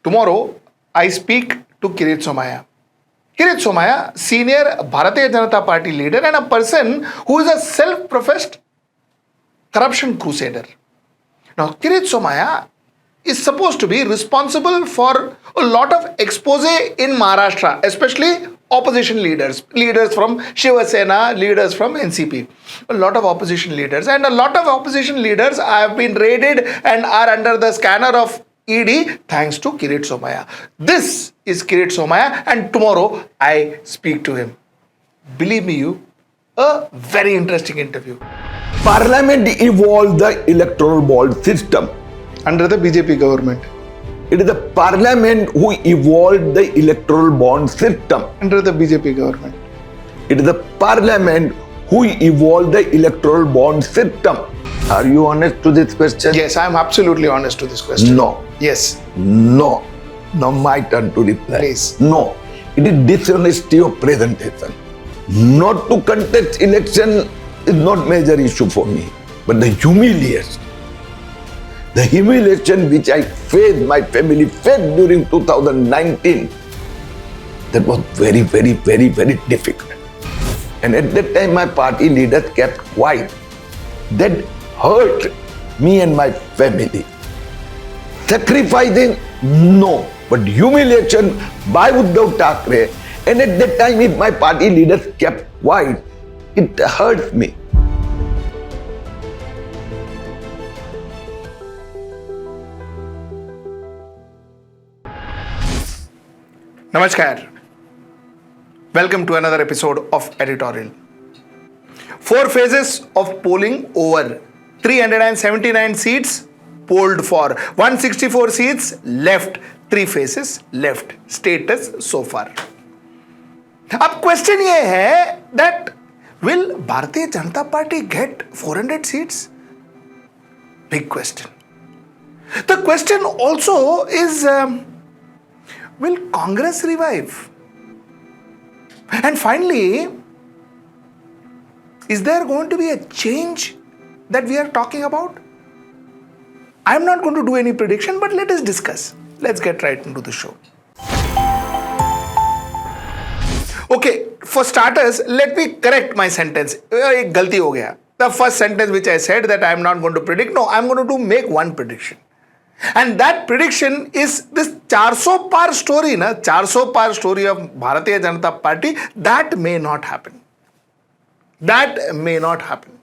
Tomorrow, I speak to Kirit Somaya. Kirit Somaya, senior Bharatiya Janata Party leader and a person who is a self-professed corruption crusader. Now, Kirit Somaya is supposed to be responsible for a lot of expose in Maharashtra, especially opposition leaders from Shiva Sena, leaders from NCP, a lot of opposition leaders, and a lot of opposition leaders have been raided and are under the scanner of ED thanks to Kirit Somaya. This is Kirit Somaya, and tomorrow I speak to him. Believe me, a very interesting interview. Parliament evolved the electoral bond system. Under the BJP government. It is the Parliament who evolved the electoral bond system. Under the BJP government. It is the Parliament who evolved the electoral bond system. Are you honest to this question? Yes, I am absolutely honest to this question. No. Yes. No. Now my turn to reply. Please. No. It is dishonesty of presentation. Not to contest election is not major issue for me. But the humiliation which I faced, my family faced during 2019, that was very, very, very, very difficult. And at that time, my party leaders kept quiet. That hurt me and my family. Sacrificing, no. But humiliation by Uddhav Thackeray, and at that time, if my party leaders kept quiet, it hurt me. Namaskar. Welcome to another episode of Editorial. 4 phases of polling over. 379 seats polled for. 164 seats left. 3 phases left. Status so far. अब question ये है that will Bharatiya Janata Party get 400 seats? Big question. The question also is will Congress revive? And finally, is there going to be a change that we are talking about? I'm not going to do any prediction, but let us discuss. Let's get right into the show. Okay, for starters, let me correct my sentence. एक गलती हो गया. The first sentence which I said that I am not going to predict. No, I am going to make one prediction. And that prediction is this 400 Paar story, 400 Paar story of Bharatiya Janata Party. That may not happen. That may not happen.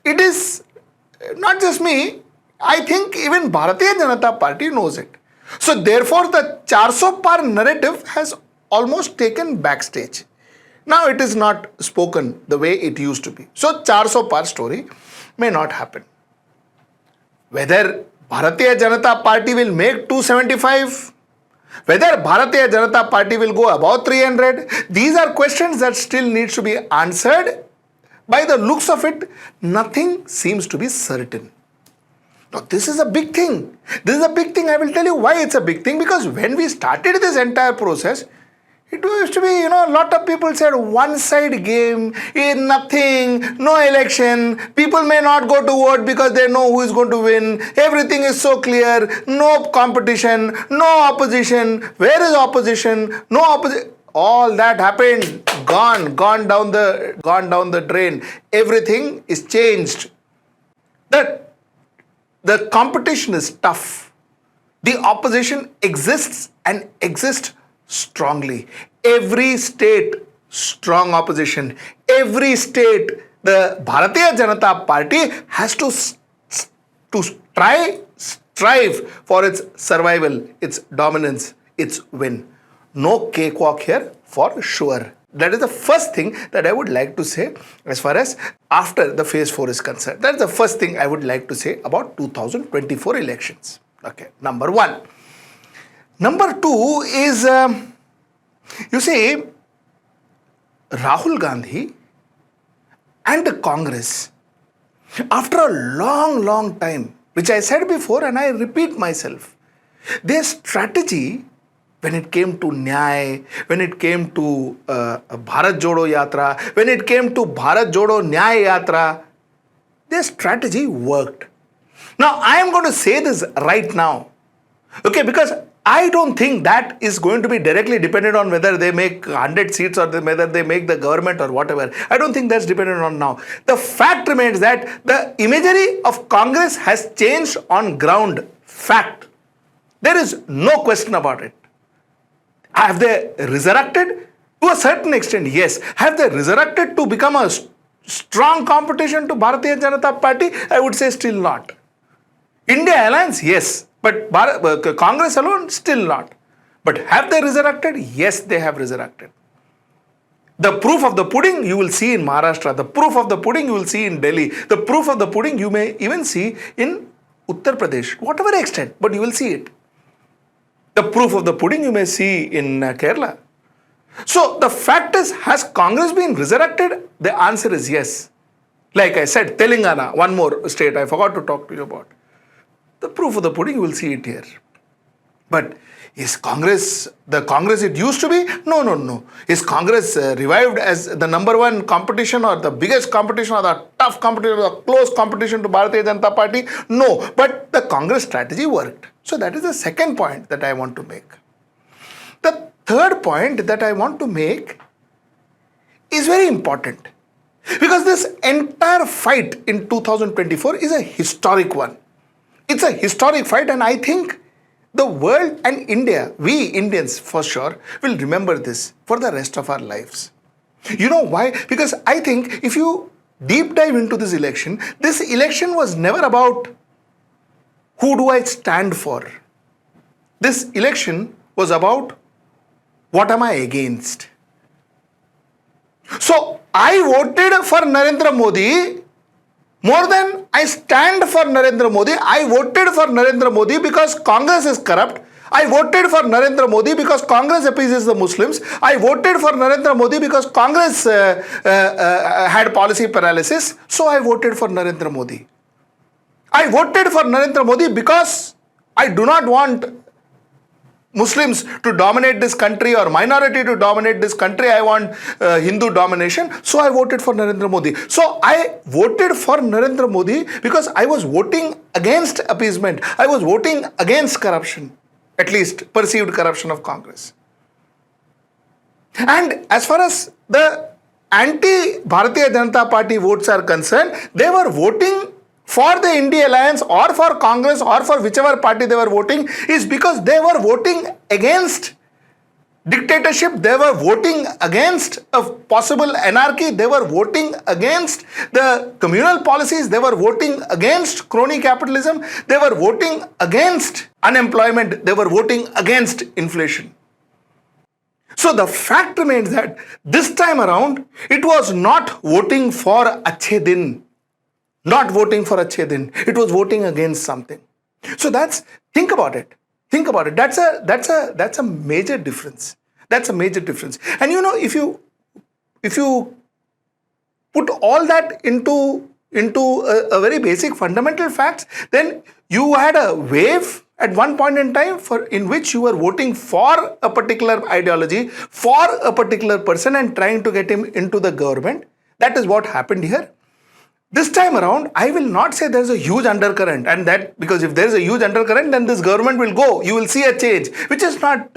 It is not just me. I think even Bharatiya Janata Party knows it. So therefore, the 400 Paar narrative has almost taken backstage. Now it is not spoken the way it used to be. So 400 Paar story may not happen. Whether Bharatiya Janata Party will make 275, whether Bharatiya Janata Party will go above 300, these are questions that still needs to be answered. By the looks of it, nothing seems to be certain. Now, this is a big thing. This is a big thing. I will tell you why it's a big thing. Because when we started this entire process, it used to be, a lot of people said one-side game, nothing, no election, people may not go to vote because they know who is going to win, everything is so clear, no competition, no opposition, where is opposition, no opposition, all that happened, gone down the drain, everything is changed. The competition is tough, the opposition exists and exists strongly. Every state, strong opposition. Every state, the Bharatiya Janata Party has to strive for its survival, its dominance, its win. No cakewalk here for sure. That is the first thing that I would like to say as far as after the phase 4 is concerned. That's the first thing I would like to say about 2024 elections. Okay, number 1. Number 2 is, you see, Rahul Gandhi and the Congress, after a long time, which I said before and I repeat myself, their strategy when it came to Nyay, when it came to Bharat Jodo Yatra, when it came to Bharat Jodo Nyay Yatra, their strategy worked. Now, I am going to say this right now. Okay, because I don't think that is going to be directly dependent on whether they make 100 seats or whether they make the government or whatever. I don't think that's dependent on now. The fact remains that the imagery of Congress has changed on ground. Fact. There is no question about it. Have they resurrected? To a certain extent, yes. Have they resurrected to become a strong competition to Bharatiya Janata Party? I would say still not. India Alliance, yes. But Congress alone, still not. But have they resurrected? Yes, they have resurrected. The proof of the pudding you will see in Maharashtra. The proof of the pudding you will see in Delhi. The proof of the pudding you may even see in Uttar Pradesh. Whatever extent, but you will see it. The proof of the pudding you may see in Kerala. So the fact is, has Congress been resurrected? The answer is yes. Like I said, Telangana, one more state I forgot to talk to you about. The proof of the pudding, you will see it here. But is Congress the Congress it used to be? No. Is Congress revived as the number one competition or the biggest competition or the tough competition or the close competition to Bharatiya Janata Party? No. But the Congress strategy worked. So that is the second point that I want to make. The third point that I want to make is very important. Because this entire fight in 2024 is a historic one. It's a historic fight, and I think the world and India, we Indians for sure, will remember this for the rest of our lives. You know why? Because I think if you deep dive into this election was never about who do I stand for. This election was about what am I against. So I voted for Narendra Modi. More than I stand for Narendra Modi, I voted for Narendra Modi because Congress is corrupt. I voted for Narendra Modi because Congress appeases the Muslims. I voted for Narendra Modi because Congress had policy paralysis. So I voted for Narendra Modi. I voted for Narendra Modi because I do not want Muslims to dominate this country or minority to dominate this country. I want Hindu domination. So I voted for Narendra Modi. So I voted for Narendra Modi because I was voting against appeasement. I was voting against corruption, at least perceived corruption of Congress. And as far as the anti-Bharatiya Janata Party votes are concerned, they were voting for the India Alliance or for Congress or for whichever party they were voting is because they were voting against dictatorship, they were voting against a possible anarchy, they were voting against the communal policies, they were voting against crony capitalism, they were voting against unemployment, they were voting against inflation. So the fact remains that this time around, it was not voting for Achhe Din. Not voting for Achhe Din. It was voting against something. So think about it. Think about it. That's a major difference. That's a major difference. And you know, if you put all that into a very basic fundamental facts, then you had a wave at one point in time in which you were voting for a particular ideology, for a particular person and trying to get him into the government. That is what happened here. This time around, I will not say there's a huge undercurrent, and that because if there's a huge undercurrent, then this government will go. You will see a change, which is not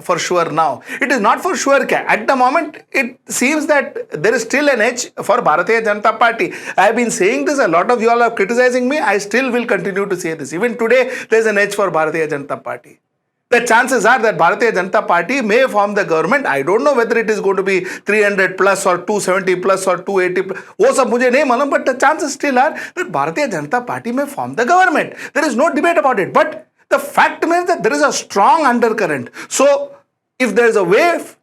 for sure now. It is not for sure. At the moment, it seems that there is still an edge for Bharatiya Janata Party. I have been saying this. A lot of you all are criticizing me. I still will continue to say this. Even today, there's an edge for Bharatiya Janata Party. The chances are that Bharatiya Janata Party may form the government. I don't know whether it is going to be 300 plus or 270 plus or 280 plus. वो सब मुझे नहीं मालूम, but the chances still are that Bharatiya Janata Party may form the government. There is no debate about it. But the fact remains that there is a strong undercurrent. So if there is a wave,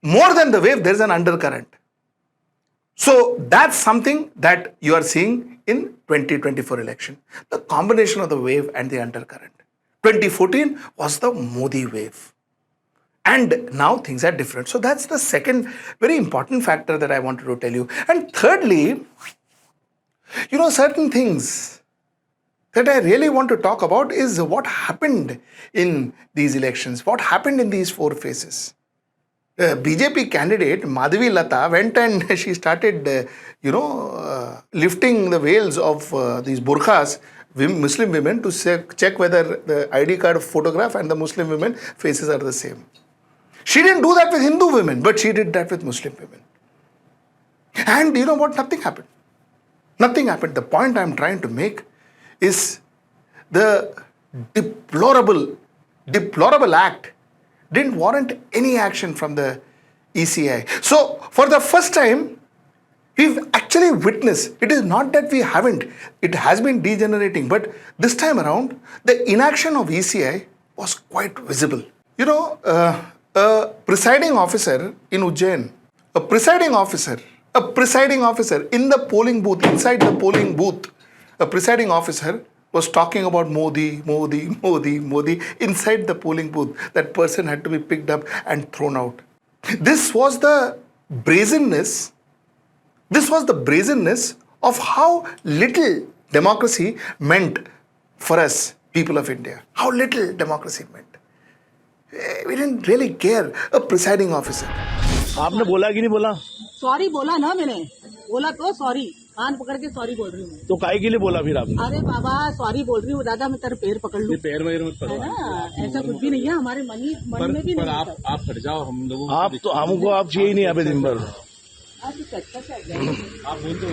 more than the wave, there is an undercurrent. So that's something that you are seeing in 2024 election. The combination of the wave and the undercurrent. 2014 was the Modi wave. And now things are different. So that's the second very important factor that I wanted to tell you. And thirdly, you know, certain things that I really want to talk about is what happened in these elections, what happened in these four phases. BJP candidate Madhavi Lata went and she started, lifting the veils of these burqas Muslim women to check whether the ID card photograph and the Muslim women faces are the same. She didn't do that with Hindu women, but she did that with Muslim women. And you know what? Nothing happened. Nothing happened. The point I'm trying to make is the deplorable act didn't warrant any action from the ECI. So, for the first time, we've actually witnessed, it is not that we haven't, it has been degenerating, but this time around, the inaction of ECI was quite visible. You know, a presiding officer in Ujjain, a presiding officer in the polling booth, inside the polling booth, a presiding officer was talking about Modi inside the polling booth. That person had to be picked up and thrown out. This was the brazenness of how little democracy meant for us, people of India. How little democracy meant. We didn't really care. A presiding officer. आपने बोला कि नहीं बोला? Sorry बोला ना मैंने, बोला तो सॉरी, कान पकड़ के सॉरी बोल रही हूँ। तो काहे के लिए बोला फिर आपने? अरे बाबा सॉरी बोल रही हूँ दादा, मैं तेरे पैर पकड़ लूँ? पैर वगैरह मत पकड़ो। है ना, ऐसा कुछ भी नहीं है हमारे मन में भी नहीं। आप हट जाओ, हम लोगों को आप तो हमको आप चाहिए ही नहीं यहाँ पे दिन भर। आप बोलते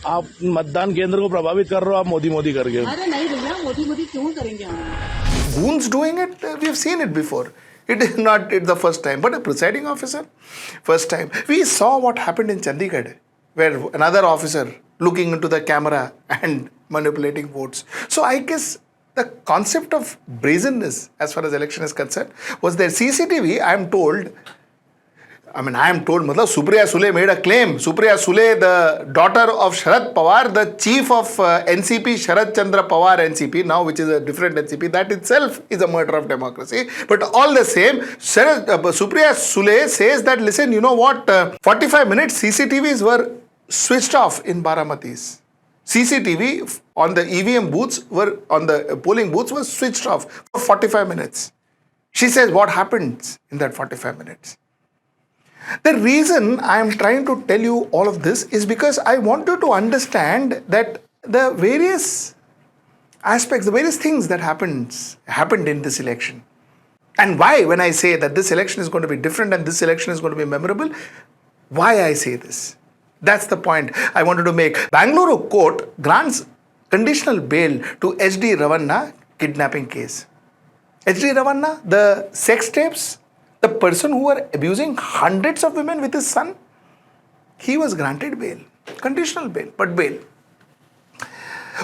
आप मतदान केंद्र को प्रभावित कर रहे हो, आप मोदी करके। अरे नहीं भैया, मोदी क्यों करेंगे हम? Goons doing it, we have seen it before. It is not the first time, but a presiding officer, first time. We saw what happened in Chandigarh, where another officer looking into the camera and manipulating votes. So I guess the concept of brazenness as far as election is concerned was there. CCTV, I am told, Supriya Sule made a claim. Supriya Sule, the daughter of Sharad Pawar, the chief of NCP, Sharad Chandra Pawar NCP, now which is a different NCP, that itself is a murder of democracy. But all the same, Supriya Sule says that, listen, you know what, 45 minutes CCTVs were switched off in Baramatis. CCTV on the EVM booths on the polling booths was switched off for 45 minutes. She says what happens in that 45 minutes. The reason I am trying to tell you all of this is because I want you to understand that the various aspects, the various things that happened in this election. And why, when I say that this election is going to be different and this election is going to be memorable, why I say this. That's the point I wanted to make. Bangalore court grants conditional bail to H.D. Ravanna kidnapping case. H.D. Ravanna, the sex tapes, the person who were abusing hundreds of women with his son, he was granted bail, conditional bail, but bail.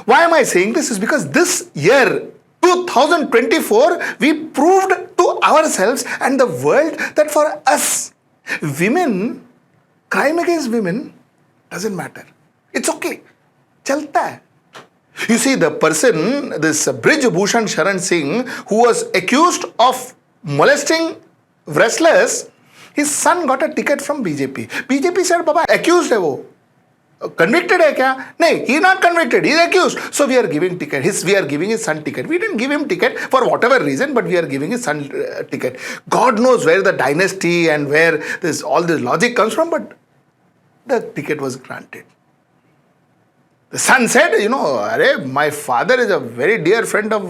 Why am I saying this? Is because this year, 2024, we proved to ourselves and the world that for us, women, crime against women doesn't matter. It's okay. Chalta hai. You see, the person, this Brij Bhushan Sharan Singh, who was accused of molesting wrestlers, his son got a ticket from BJP. BJP said, Baba, accused hai wo. Convicted hai kya? No, he is not convicted, he is accused. So we are giving ticket. We are giving his son ticket. We didn't give him ticket for whatever reason, but we are giving his son ticket. God knows where the dynasty and where all this logic comes from, but the ticket was granted. The son said, my father is a very dear friend of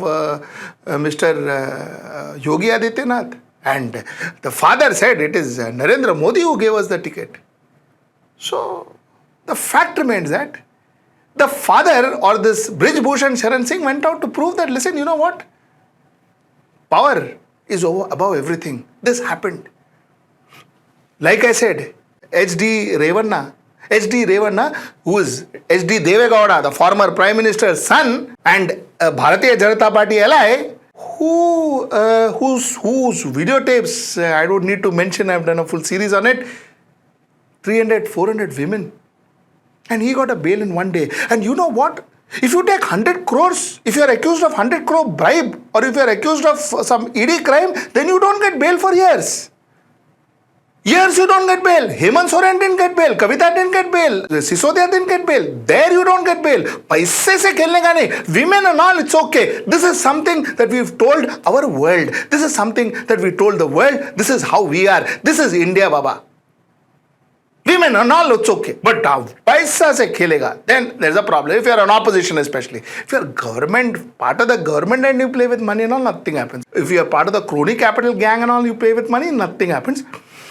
Mr. Yogi Adityanath. And the father said it is Narendra Modi who gave us the ticket. So, the fact remains that the father or this Brij Bhushan Sharan Singh went out to prove that, listen, you know what? Power is above everything. This happened. Like I said, H.D. Revanna, who is H.D. Devegowda, the former Prime Minister's son and a Bharatiya Janata Party ally, whose videotapes, I don't need to mention, I've done a full series on it, 300, 400 women. And he got a bail in one day. And you know what? If you take 100 crores, if you are accused of 100 crore bribe, or if you are accused of some ED crime, then you don't get bail for years. Years you don't get bail. Hemant Soren didn't get bail. Kavita didn't get bail. Sisodia didn't get bail. There you don't get bail. Paise se khelne ka nahi. Women and all, it's okay. This is something that we've told our world. This is something that we told the world. This is how we are. This is India, Baba. Women and all, it's okay. But paisa se khelega, then there's a problem. If you're an opposition especially. If you're government, part of the government and you play with money and all, nothing happens. If you're part of the crony capital gang and all, you play with money, nothing happens.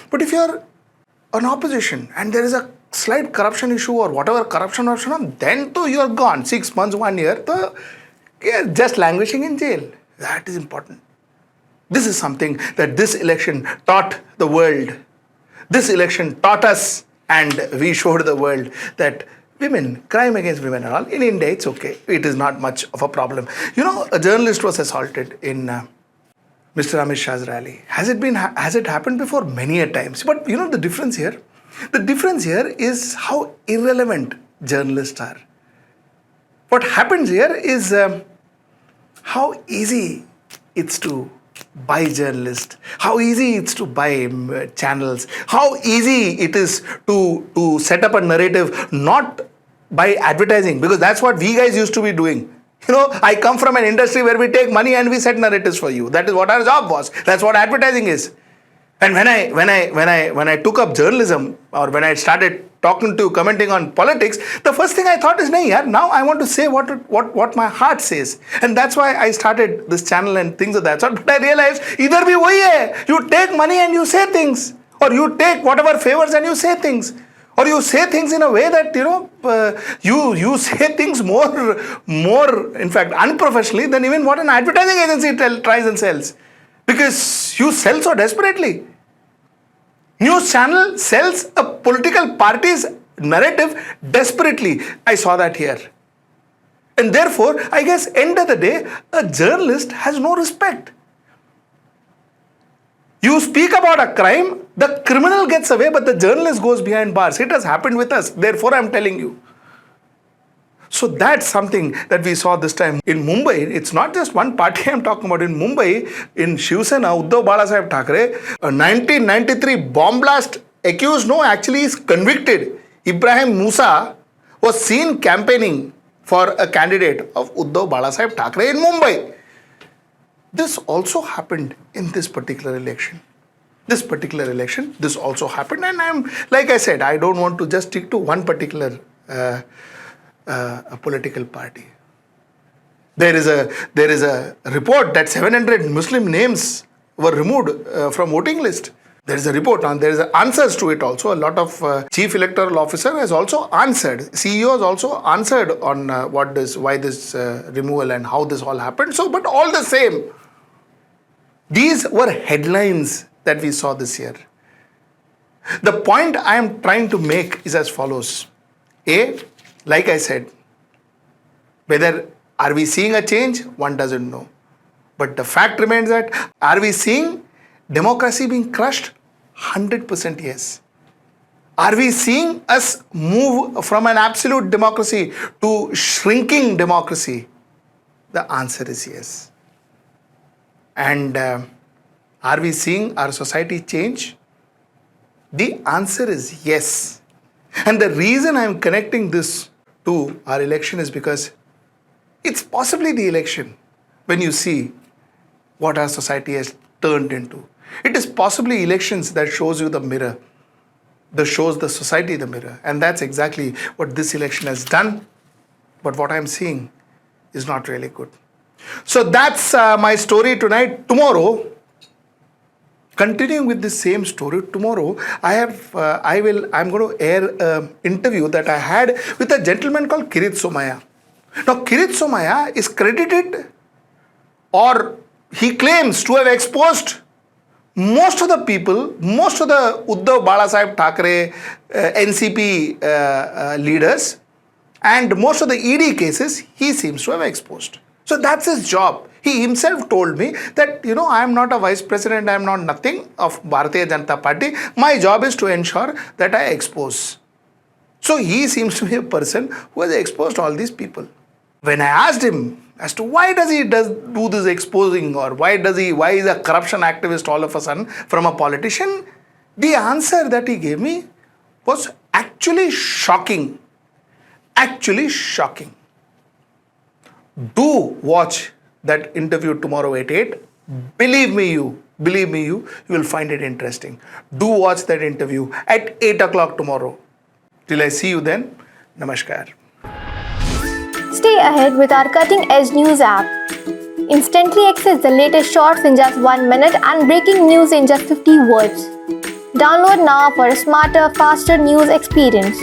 But if you're an opposition and there is a slight corruption issue or whatever corruption or so, then to you're gone. 6 months, 1 year, to you're just languishing in jail. That is important. This is something that this election taught the world. This election taught us, and we showed the world that women, crime against women and all, in India it's okay. It is not much of a problem. You know, a journalist was assaulted in Mr. Amit Shah's rally. Has it happened before? Many a times. But you know the difference here? The difference here is how irrelevant journalists are. What happens here is how easy it's to buy journalists, how easy it's to buy channels, how easy it is to set up a narrative not by advertising, because that's what we guys used to be doing. You know, I come from an industry where we take money and we set narratives for you. That is what our job was. That's what advertising is. And when I took up journalism, or when I started talking to, commenting on politics, the first thing I thought is, nahi yaar, now I want to say what my heart says. And that's why I started this channel and things of that sort. But I realized, either bhi wahi hai, you take money and you say things, or you take whatever favors and you say things, or you say things in a way that, you know, you say things more, in fact, unprofessionally than even what an advertising agency tries and sells. Because you sell so desperately. News channel sells a political party's narrative desperately. I saw that here. And therefore, I guess, end of the day, a journalist has no respect. You speak about a crime, the criminal gets away, but the journalist goes behind bars. It has happened with us. Therefore, I'm telling you. So that's something that we saw this time in Mumbai. It's not just one party I'm talking about. In Mumbai, in Shiv Sena, Uddhav Balasaheb Thackeray, a 1993 bomb blast accused, no, actually is convicted, Ibrahim Musa, was seen campaigning for a candidate of Uddhav Balasaheb Thackeray in Mumbai. This also happened in this particular election. This also happened, and I'm, like I said, I don't want to just stick to one particular a political party. There is a report that 700 Muslim names were removed from voting list. There is a report on. There is answers to it also. A lot of chief electoral officer has also answered. CEO has also answered on why this removal and how this all happened. So, but all the same, these were headlines that we saw this year. The point I am trying to make is as follows. A, like I said, whether are we seeing a change, one doesn't know. But the fact remains that, are we seeing democracy being crushed? 100% yes. Are we seeing us move from an absolute democracy to shrinking democracy? The answer is yes. And are we seeing our society change? The answer is yes. And the reason I'm connecting this to our election is because it's possibly the election when you see what our society has turned into. It is possibly elections that shows you the mirror, that shows the society the mirror. And that's exactly what this election has done. But what I'm seeing is not really good. So that's my story tonight. Tomorrow, continuing with the same story, tomorrow I'm going to air an interview that I had with a gentleman called Kirit Somaya. Now, Kirit Somaya is credited, or he claims to have exposed most of the people, most of the Uddhav Balasaheb Thackeray NCP leaders, and most of the ED cases he seems to have exposed. So that's his job. He himself told me that, you know, I am not a vice president, I am not nothing of Bharatiya Janata Party. My job is to ensure that I expose. So he seems to be a person who has exposed all these people. When I asked him as to why does he do this exposing, or why is a corruption activist all of a sudden from a politician, the answer that he gave me was actually shocking. Actually shocking. Do watch that interview tomorrow at 8. Believe me, you Believe me, you will find it interesting. Do watch that interview at 8 o'clock tomorrow. Till I see you then, namaskar. Stay ahead with our cutting-edge news app. Instantly access the latest shorts in just 1 minute and breaking news in just 50 words. Download now for a smarter, faster news experience.